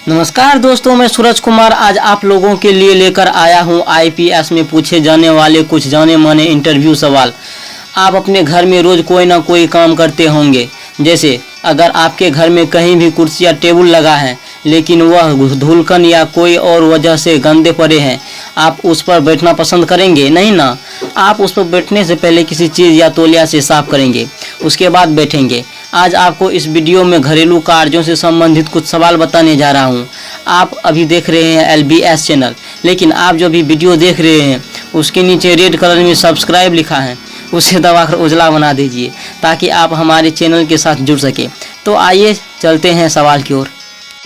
नमस्कार दोस्तों, मैं सूरज कुमार आज आप लोगों के लिए लेकर आया हूं आईपीएस में पूछे जाने वाले कुछ जाने माने इंटरव्यू सवाल। आप अपने घर में रोज़ कोई ना कोई काम करते होंगे। जैसे अगर आपके घर में कहीं भी कुर्सी या टेबल लगा है लेकिन वह धूलकन या कोई और वजह से गंदे पड़े हैं, आप उस पर बैठना पसंद करेंगे? नहीं ना। आप उस पर बैठने से पहले किसी चीज़ या तौलिया से साफ करेंगे, उसके बाद बैठेंगे। आज आपको इस वीडियो में घरेलू कार्यों से संबंधित कुछ सवाल बताने जा रहा हूं। आप अभी देख रहे हैं एलबीएस चैनल, लेकिन आप जो भी वीडियो देख रहे हैं उसके नीचे रेड कलर में सब्सक्राइब लिखा है, उसे दबाकर उजला बना दीजिए ताकि आप हमारे चैनल के साथ जुड़ सके। तो आइए चलते हैं सवाल की ओर।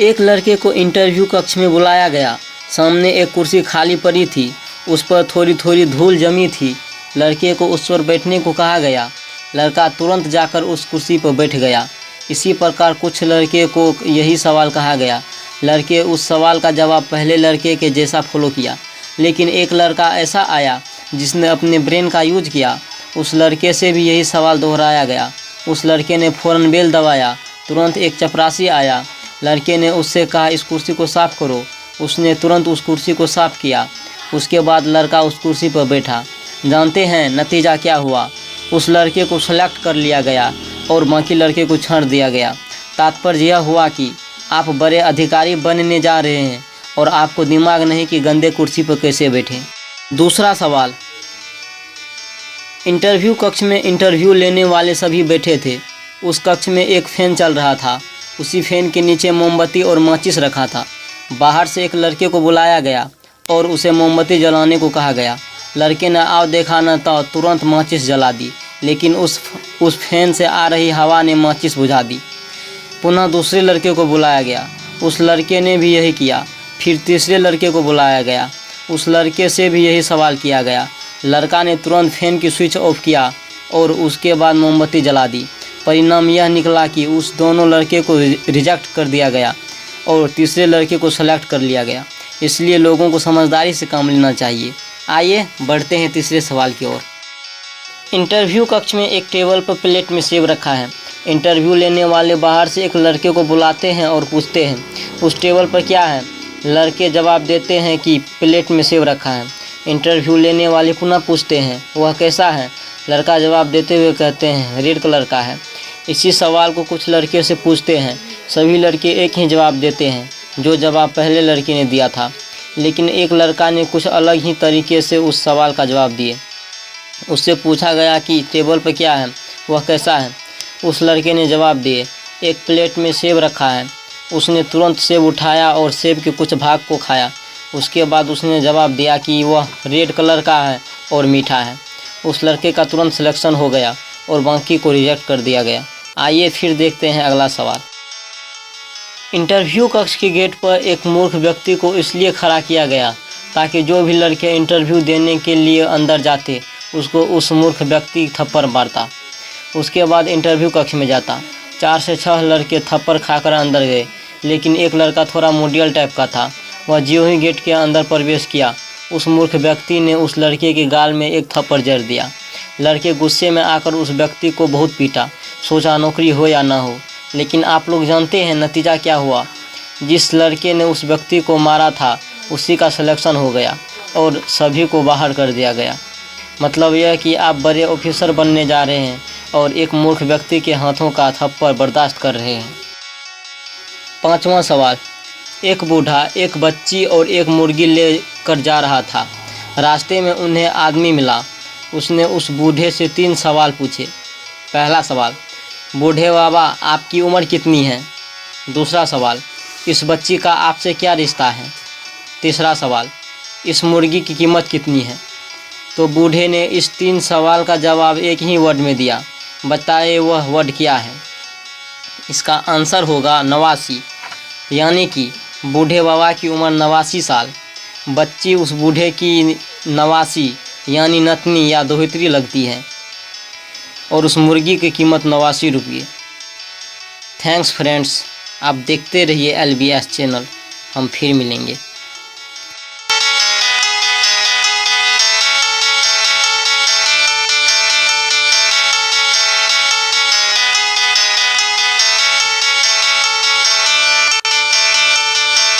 एक लड़के को इंटरव्यू कक्ष में बुलाया गया। सामने एक कुर्सी खाली पड़ी थी, उस पर थोड़ी थोड़ी धूल जमी थी। लड़के को उस पर बैठने को कहा गया। लड़का तुरंत जाकर उस कुर्सी पर बैठ गया। इसी प्रकार कुछ लड़के को यही सवाल कहा गया। लड़के उस सवाल का जवाब पहले लड़के के जैसा फॉलो किया, लेकिन एक लड़का ऐसा आया जिसने अपने ब्रेन का यूज किया। उस लड़के से भी यही सवाल दोहराया गया। उस लड़के ने फ़ौरन बेल दबाया। तुरंत एक चपरासी आया। लड़के ने उससे कहा, इस कुर्सी को साफ़ करो। उसने तुरंत उस कुर्सी को साफ़ किया। उसके बाद लड़का उस कुर्सी पर बैठा। जानते हैं नतीजा क्या हुआ? उस लड़के को सेलेक्ट कर लिया गया और बाकी लड़के को छोड़ दिया गया। तात्पर्य यह हुआ कि आप बड़े अधिकारी बनने जा रहे हैं और आपको दिमाग नहीं कि गंदे कुर्सी पर कैसे बैठें। दूसरा सवाल, इंटरव्यू कक्ष में इंटरव्यू लेने वाले सभी बैठे थे। उस कक्ष में एक फ़ैन चल रहा था। उसी फैन के नीचे मोमबत्ती और माचिस रखा था। बाहर से एक लड़के को बुलाया गया और उसे मोमबत्ती जलाने को कहा गया। लड़के ने आओ देखा न तो तुरंत माचिस जला दी, लेकिन उस फैन से आ रही हवा ने माचिस बुझा दी। पुनः दूसरे लड़के को बुलाया गया। उस लड़के ने भी यही किया। फिर तीसरे लड़के को बुलाया गया। उस लड़के से भी यही सवाल किया गया। लड़का ने तुरंत फैन की स्विच ऑफ किया और उसके बाद मोमबत्ती जला दी। परिणाम यह निकला कि उस दोनों लड़के को रिजेक्ट कर दिया गया और तीसरे लड़के को सेलेक्ट कर लिया गया। इसलिए लोगों को समझदारी से काम लेना चाहिए। आइए बढ़ते हैं तीसरे सवाल की ओर। इंटरव्यू कक्ष में एक टेबल पर प्लेट में सेब रखा है। इंटरव्यू लेने वाले बाहर से एक लड़के को बुलाते हैं और पूछते हैं, उस टेबल पर क्या है? लड़के जवाब देते हैं कि प्लेट में सेब रखा है। इंटरव्यू लेने वाले पुनः पूछते हैं, वह कैसा है? लड़का जवाब देते हुए कहते हैं, रेड कलर का है। इसी सवाल को कुछ लड़के से पूछते हैं। सभी लड़के एक ही जवाब देते हैं, जो जवाब पहले लड़के ने दिया था, लेकिन एक लड़का ने कुछ अलग ही तरीके से उस सवाल का जवाब दिए। उससे पूछा गया कि टेबल पर क्या है, वह कैसा है? उस लड़के ने जवाब दिए, एक प्लेट में सेब रखा है। उसने तुरंत सेब उठाया और सेब के कुछ भाग को खाया। उसके बाद उसने जवाब दिया कि वह रेड कलर का है और मीठा है। उस लड़के का तुरंत सिलेक्शन हो गया और बाकी को रिजेक्ट कर दिया गया। आइए फिर देखते हैं अगला सवाल। इंटरव्यू कक्ष के गेट पर एक मूर्ख व्यक्ति को इसलिए खड़ा किया गया ताकि जो भी लड़के इंटरव्यू देने के लिए अंदर जाते उसको उस मूर्ख व्यक्ति थप्पड़ मारता। उसके बाद इंटरव्यू कक्ष में जाता। 4 से 6 लड़के थप्पड़ खाकर अंदर गए, लेकिन एक लड़का थोड़ा मोडियल टाइप का था। वह ज्यों ही गेट के अंदर प्रवेश किया, उस मूर्ख व्यक्ति ने उस लड़के के गाल में एक थप्पड़ जड़ दिया। लड़के गुस्से में आकर उस व्यक्ति को बहुत पीटा। सोचा नौकरी हो या ना हो, लेकिन आप लोग जानते हैं नतीजा क्या हुआ? जिस लड़के ने उस व्यक्ति को मारा था उसी का सिलेक्शन हो गया और सभी को बाहर कर दिया गया। मतलब यह कि आप बड़े ऑफिसर बनने जा रहे हैं और एक मूर्ख व्यक्ति के हाथों का थप्पड़ बर्दाश्त कर रहे हैं। पांचवा सवाल, एक बूढ़ा एक बच्ची और एक मुर्गी लेकर जा रहा था। रास्ते में उन्हें आदमी मिला। उसने उस बूढ़े से 3 सवाल पूछे। पहला सवाल, बूढ़े बाबा आपकी उम्र कितनी है? दूसरा सवाल, इस बच्ची का आपसे क्या रिश्ता है? तीसरा सवाल, इस मुर्गी की कीमत कितनी है? तो बूढ़े ने इस 3 सवाल का जवाब एक ही वर्ड में दिया। बताइए वह वर्ड क्या है? इसका आंसर होगा 89, यानी कि बूढ़े बाबा की उम्र 89 साल। बच्ची उस बूढ़े की 89 यानी नतनी या दोहित्री लगती है और उस मुर्गी की कीमत 89 रुपये। थैंक्स फ्रेंड्स, आप देखते रहिए एलबीएस चैनल। हम फिर मिलेंगे।